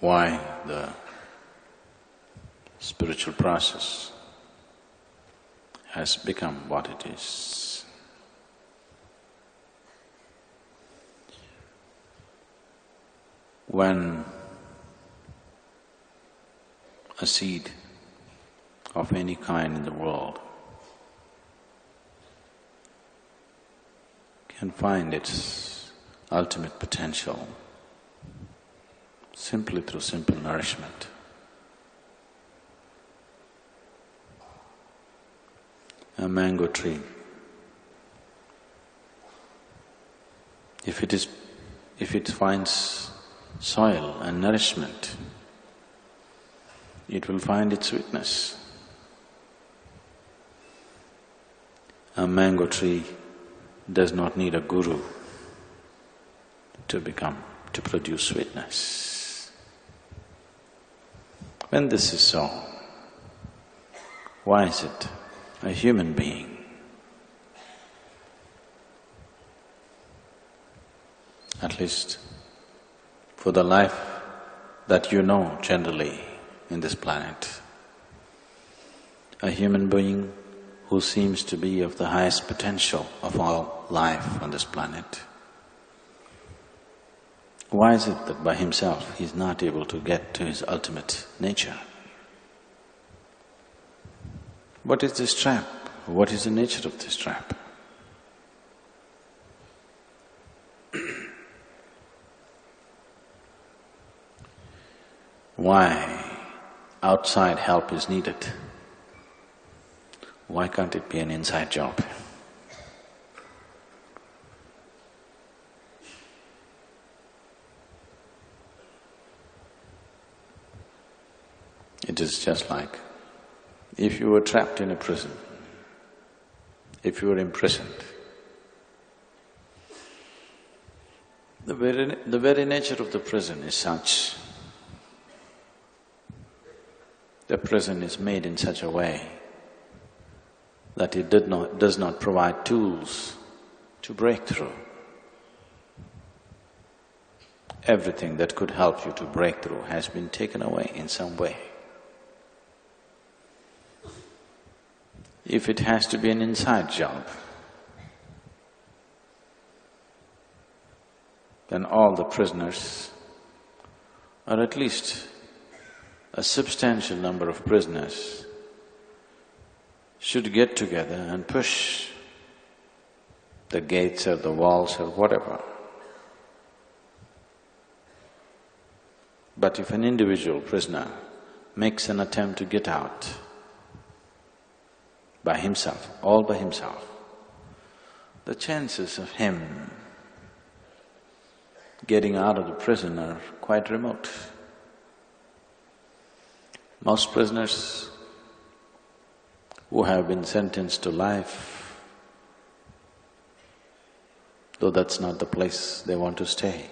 why the spiritual process has become what it is. When a seed of any kind in the world can find its ultimate potential simply through simple nourishment, a mango tree, if it finds soil and nourishment, it will find its sweetness. A mango tree does not need a guru to produce sweetness. When this is so, why is it a human being at least for the life that you know generally in this planet, a human being who seems to be of the highest potential of all life on this planet, why is it that by himself he's not able to get to his ultimate nature? What is this trap? What is the nature of this trap? Why outside help is needed? Why can't it be an inside job? It is just like if you were trapped in a prison, if you were imprisoned, the very nature of the prison is such. The prison is made in such a way that it does not provide tools to break through. Everything that could help you to break through has been taken away in some way. If it has to be an inside job, then all the prisoners, or at least a substantial number of prisoners, should get together and push the gates or the walls or whatever. But if an individual prisoner makes an attempt to get out by himself, all by himself, the chances of him getting out of the prison are quite remote. Most prisoners who have been sentenced to life, though that's not the place they want to stay,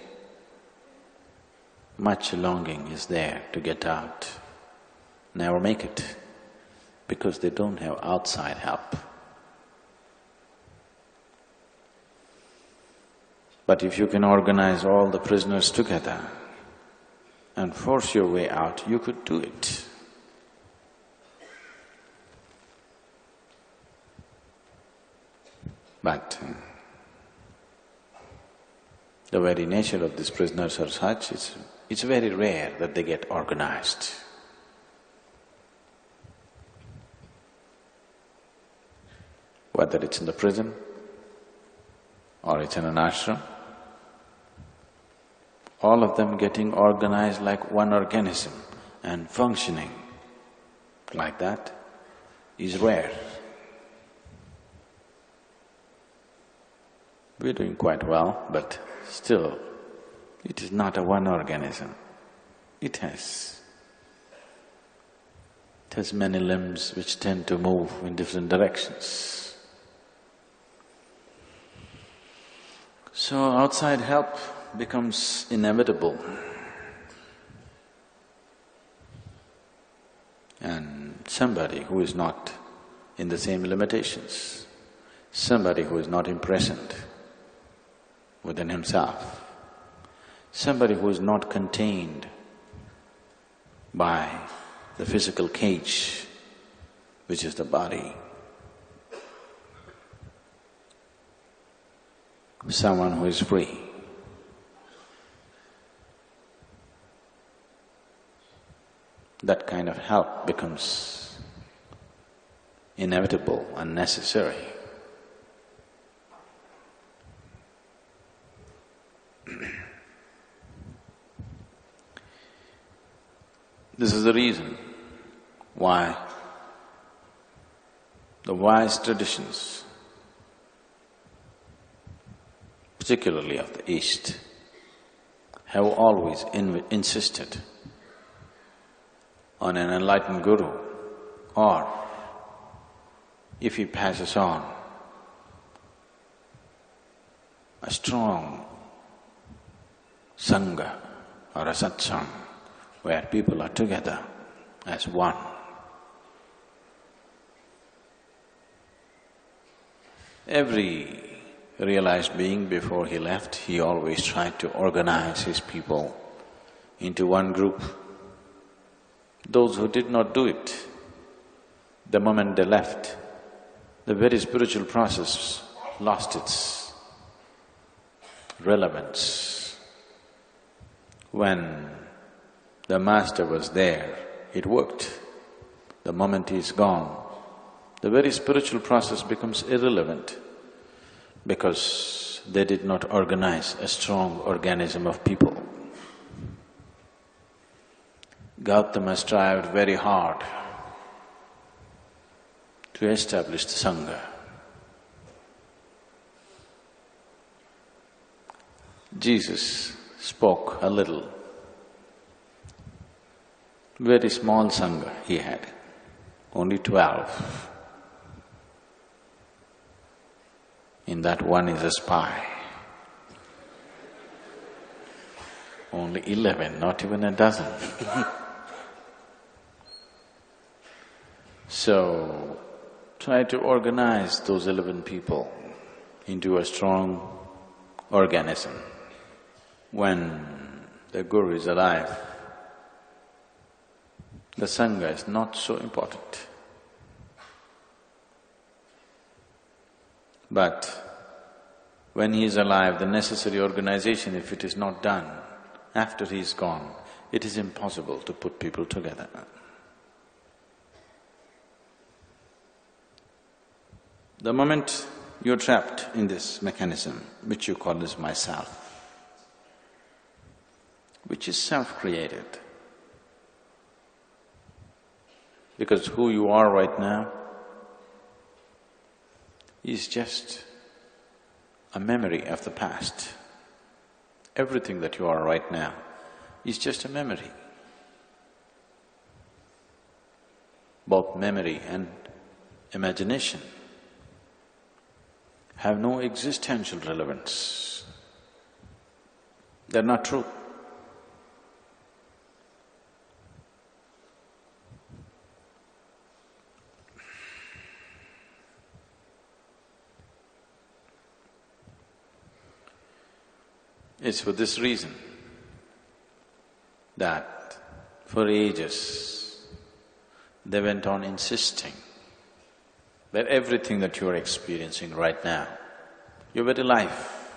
much longing is there to get out, never make it, because they don't have outside help. But if you can organize all the prisoners together and force your way out, you could do it. But the very nature of these prisoners are such, it's very rare that they get organized. Whether it's in the prison or it's in an ashram, all of them getting organized like one organism and functioning like that is rare. We're doing quite well, but still, it is not a one organism. It has many limbs which tend to move in different directions. So outside help becomes inevitable. And somebody who is not in the same limitations, somebody who is not imprisoned within himself, somebody who is not contained by the physical cage, which is the body. Someone who is free. That kind of help becomes inevitable and necessary. This is the reason why the wise traditions, particularly of the East, have always insisted on an enlightened guru, or if he passes on, a strong sangha or a satsang where people are together as one. Every realized being, before he left, he always tried to organize his people into one group. Those who did not do it, the moment they left, the very spiritual process lost its relevance. When the master was there, it worked. The moment he is gone, the very spiritual process becomes irrelevant because they did not organize a strong organism of people. Gautama strived very hard to establish the sangha. Jesus spoke a little. Very small sangha he had, only 12. In that one is a spy. Only 11, not even a dozen. So, try to organize those 11 people into a strong organism. When the guru is alive, the sangha is not so important. But when he is alive, the necessary organization, if it is not done, after he is gone, it is impossible to put people together. The moment you're trapped in this mechanism, which you call as myself, which is self-created, because who you are right now is just a memory of the past. Everything that you are right now is just a memory. Both memory and imagination have no existential relevance. They're not true. It's for this reason that for ages they went on insisting that everything that you are experiencing right now, your very life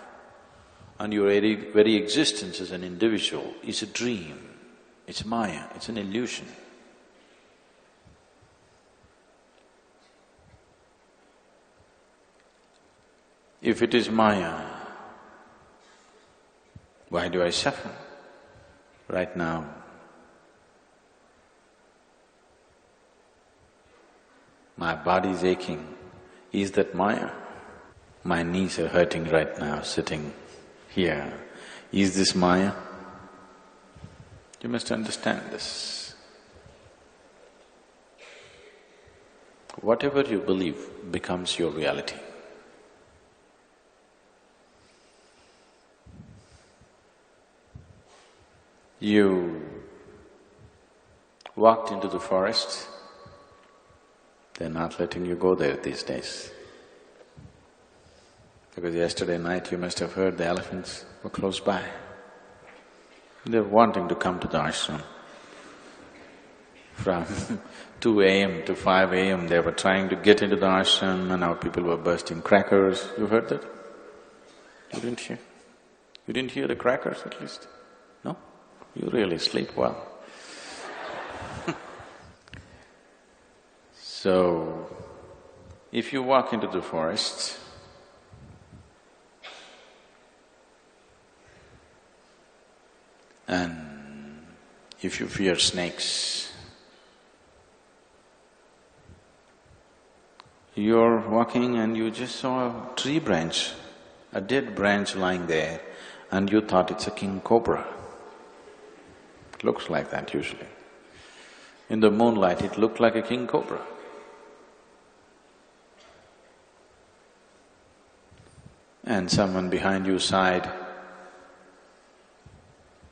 and your very existence as an individual is a dream, it's maya, it's an illusion. If it is maya, why do I suffer right now? My body is aching. Is that maya? My knees are hurting right now, sitting here. Is this maya? You must understand this. Whatever you believe becomes your reality. You walked into the forest, they're not letting you go there these days. Because yesterday night you must have heard the elephants were close by. They're wanting to come to the ashram. From 2 a.m. to 5 a.m. they were trying to get into the ashram and our people were bursting crackers. You heard that? You didn't hear? You didn't hear the crackers at least? No? You really sleep well. So, if you walk into the forest, and if you fear snakes, you're walking and you just saw a tree branch, a dead branch lying there, and you thought it's a king cobra. It looks like that usually. In the moonlight, it looked like a king cobra. And someone behind you sighed.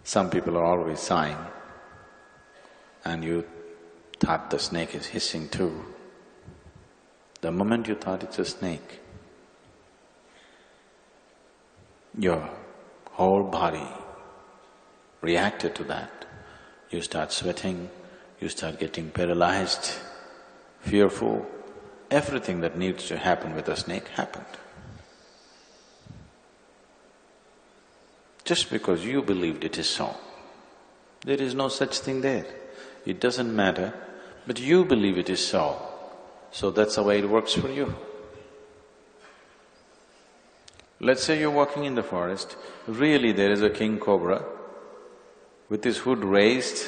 Some people are always sighing, and you thought the snake is hissing too. The moment you thought it's a snake, your whole body reacted to that. You start sweating, you start getting paralyzed, fearful. Everything that needs to happen with a snake happened. Just because you believed it is so. There is no such thing there. It doesn't matter, but you believe it is so. So that's the way it works for you. Let's say you're walking in the forest, really there is a king cobra with his hood raised,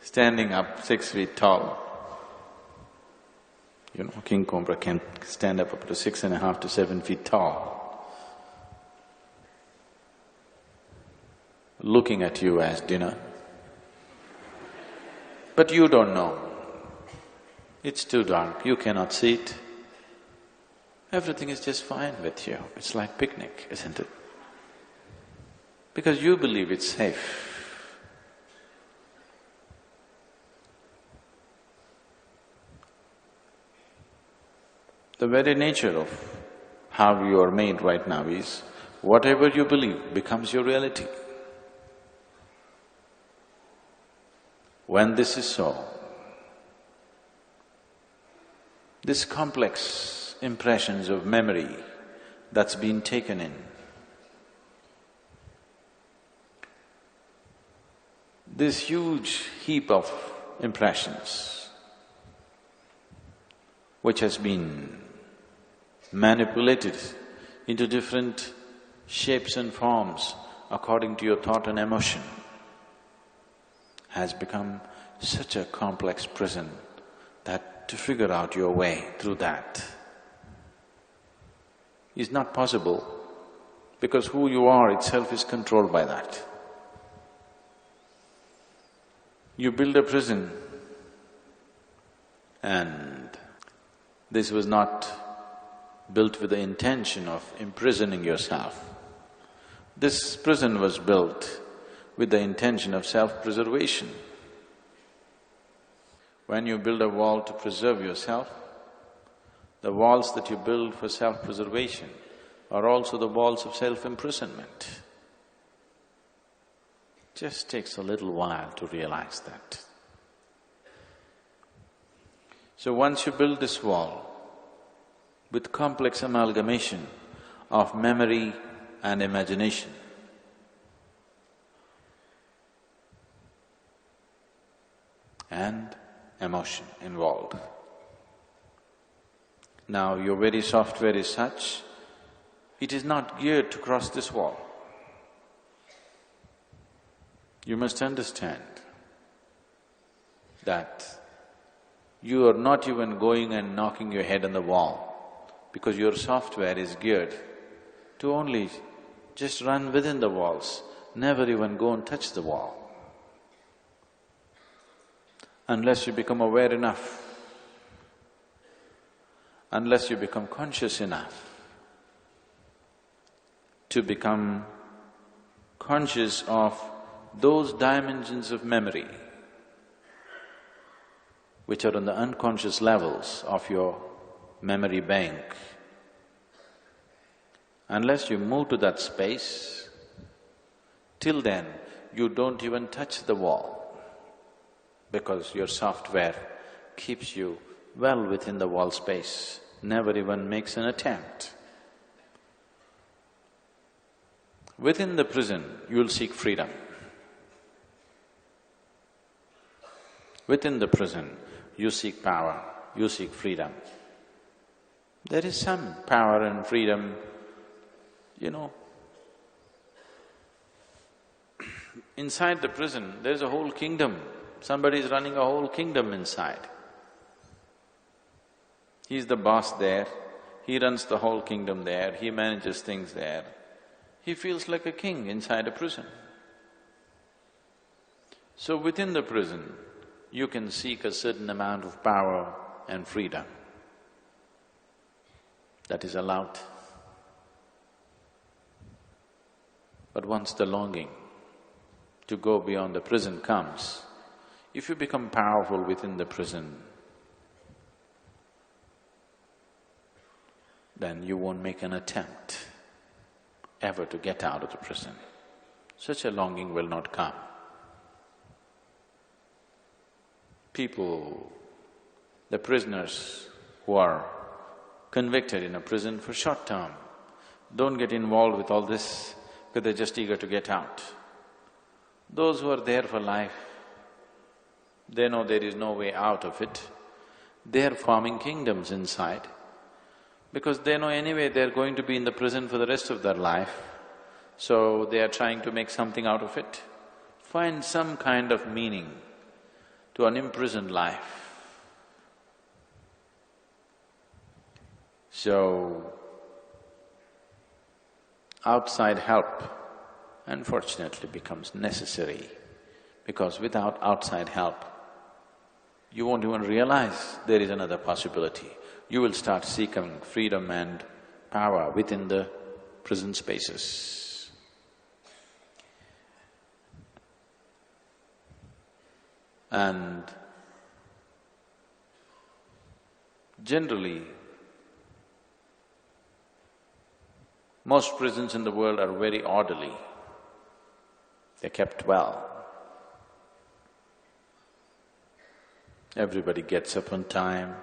standing up 6 feet tall. You know, king cobra can stand up to 6.5 to 7 feet tall, looking at you as dinner. But you don't know. It's too dark, you cannot see it. Everything is just fine with you. It's like picnic, isn't it? Because you believe it's safe. The very nature of how you are made right now is, whatever you believe becomes your reality. When this is so, this complex impressions of memory that's been taken in, this huge heap of impressions which has been manipulated into different shapes and forms according to your thought and emotion, has become such a complex prison that to figure out your way through that is not possible, because who you are itself is controlled by that. You build a prison, and this was not built with the intention of imprisoning yourself. This prison was built with the intention of self-preservation. When you build a wall to preserve yourself, the walls that you build for self-preservation are also the walls of self-imprisonment. Just takes a little while to realize that. So once you build this wall with complex amalgamation of memory and imagination, and emotion involved. Now, your very software is such, it is not geared to cross this wall. You must understand that you are not even going and knocking your head on the wall, because your software is geared to only just run within the walls, never even go and touch the wall. Unless you become aware enough, unless you become conscious enough to become conscious of those dimensions of memory which are on the unconscious levels of your memory bank. Unless you move to that space, till then you don't even touch the wall. because your software keeps you well within the wall space, never even makes an attempt. Within the prison, you'll seek freedom. Within the prison, you seek power, you seek freedom. There is some power and freedom, you know. Inside the prison, there's a whole kingdom. Somebody is running a whole kingdom inside. He's the boss there, he runs the whole kingdom there, he manages things there. He feels like a king inside a prison. So within the prison, you can seek a certain amount of power and freedom. That is allowed. But once the longing to go beyond the prison comes, if you become powerful within the prison, then you won't make an attempt ever to get out of the prison. Such a longing will not come. People, the prisoners who are convicted in a prison for short term, don't get involved with all this because they're just eager to get out. Those who are there for life, they know there is no way out of it. They're forming kingdoms inside because they know anyway they're going to be in the prison for the rest of their life, so they are trying to make something out of it. Find some kind of meaning to an imprisoned life. So, outside help unfortunately becomes necessary, because without outside help, you won't even realize there is another possibility. You will start seeking freedom and power within the prison spaces. And generally, most prisons in the world are very orderly. They're kept well. Everybody gets up on time,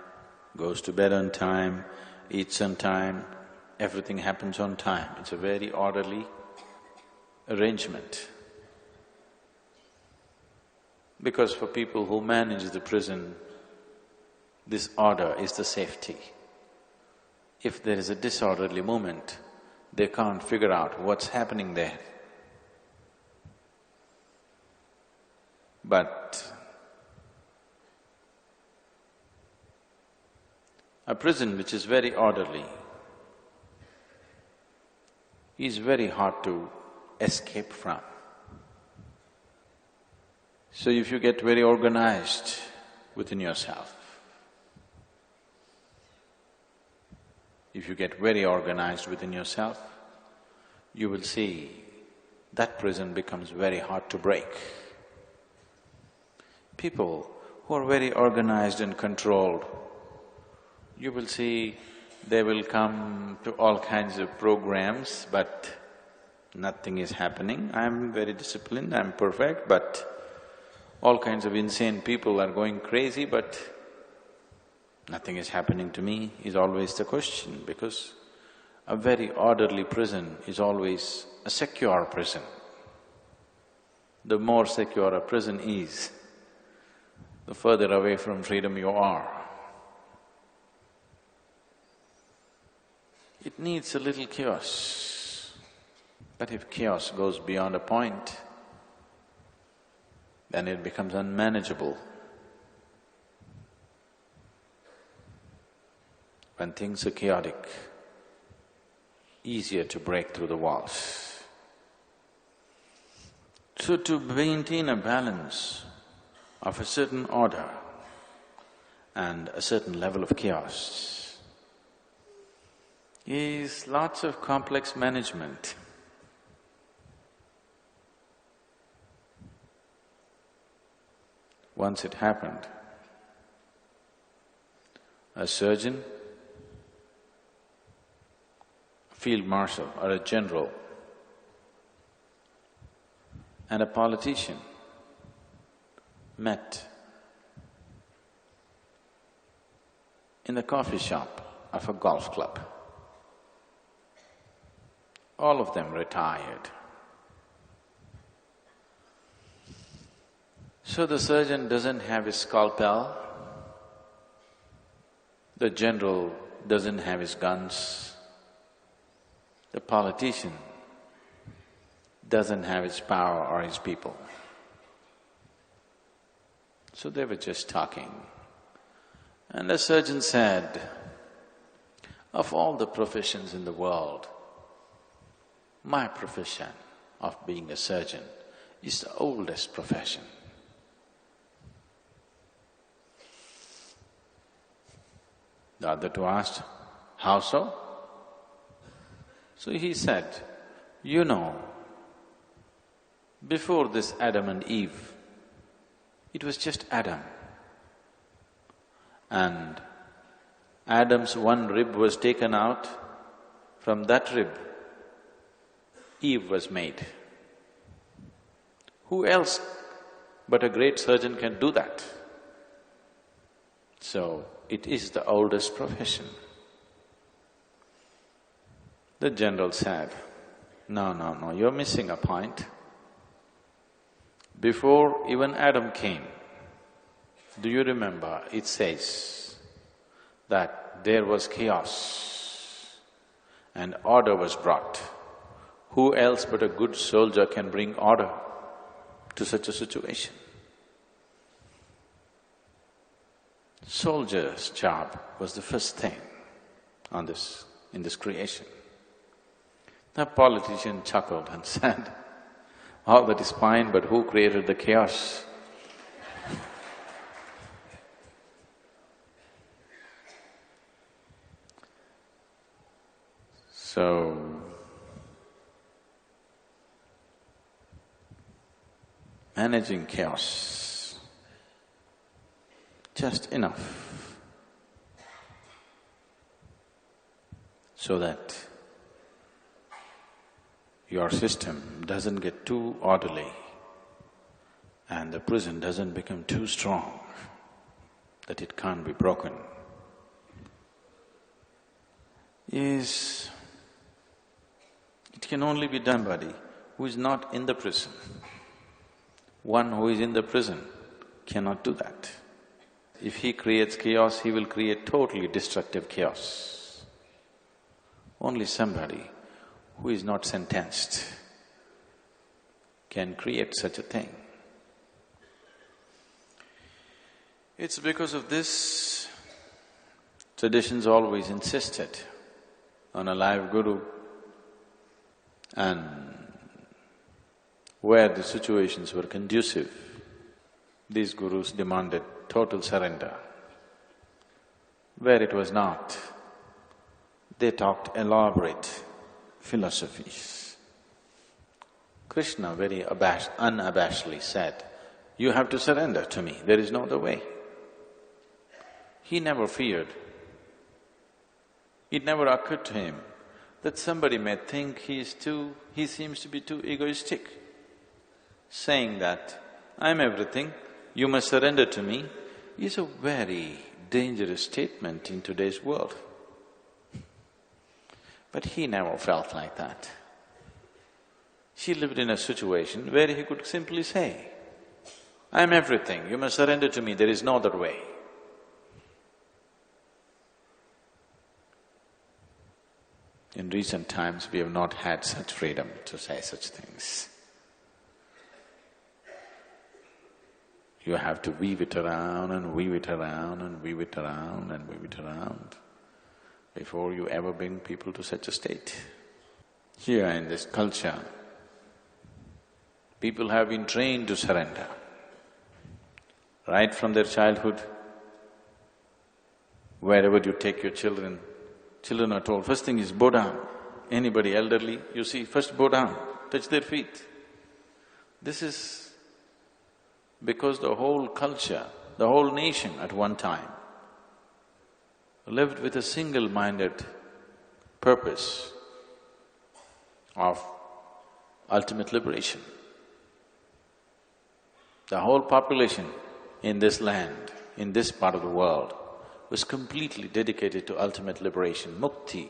goes to bed on time, eats on time, everything happens on time. It's a very orderly arrangement. Because for people who manage the prison, this order is the safety. If there is a disorderly movement, they can't figure out what's happening there. But a prison which is very orderly is very hard to escape from. So if you get very organized within yourself, if you get very organized within yourself, you will see that prison becomes very hard to break. People who are very organized and controlled, you will see they will come to all kinds of programs, but nothing is happening. I'm very disciplined, I'm perfect, but all kinds of insane people are going crazy, but nothing is happening to me is always the question, because a very orderly prison is always a secure prison. The more secure a prison is, the further away from freedom you are. It needs a little chaos, but if chaos goes beyond a point, then it becomes unmanageable. When things are chaotic, easier to break through the walls. So to maintain a balance of a certain order and a certain level of chaos is lots of complex management. Once it happened, a surgeon, a field marshal or a general and a politician met in the coffee shop of a golf club. All of them retired. So the surgeon doesn't have his scalpel, the general doesn't have his guns, the politician doesn't have his power or his people. So they were just talking. And the surgeon said, of all the professions in the world, my profession of being a surgeon is the oldest profession. The other two asked, how so? So he said, you know, before this Adam and Eve, it was just Adam. And Adam's one rib was taken out, from that rib, Eve was made. Who else but a great surgeon can do that? So, it is the oldest profession. The general said, no, you're missing a point. Before even Adam came, do you remember it says that there was chaos and order was brought. Who else but a good soldier can bring order to such a situation? Soldier's job was the first thing in this creation. The politician chuckled and said, all that is fine, but who created the chaos? So, managing chaos, just enough so that your system doesn't get too orderly and the prison doesn't become too strong that it can't be broken, it can only be done by somebody who is not in the prison. One who is in the prison cannot do that. If he creates chaos, he will create totally destructive chaos. Only somebody who is not sentenced can create such a thing. It's because of this, traditions always insisted on a live guru, and where the situations were conducive, these gurus demanded total surrender. Where it was not, they talked elaborate philosophies. Krishna very unabashedly said, you have to surrender to me, there is no other way. He never feared. It never occurred to him that somebody may think he seems to be too egoistic. Saying that, I'm everything, you must surrender to me, is a very dangerous statement in today's world. But he never felt like that. He lived in a situation where he could simply say, I'm everything, you must surrender to me, there is no other way. In recent times, we have not had such freedom to say such things. You have to weave it around and weave it around and weave it around and weave it around before you ever bring people to such a state. Here in this culture, people have been trained to surrender. Right from their childhood, wherever you take your children, children are told, first thing is bow down. Anybody elderly, you see, first bow down, touch their feet. This is because the whole culture, the whole nation at one time lived with a single-minded purpose of ultimate liberation. The whole population in this land, in this part of the world, who is completely dedicated to ultimate liberation, mukti,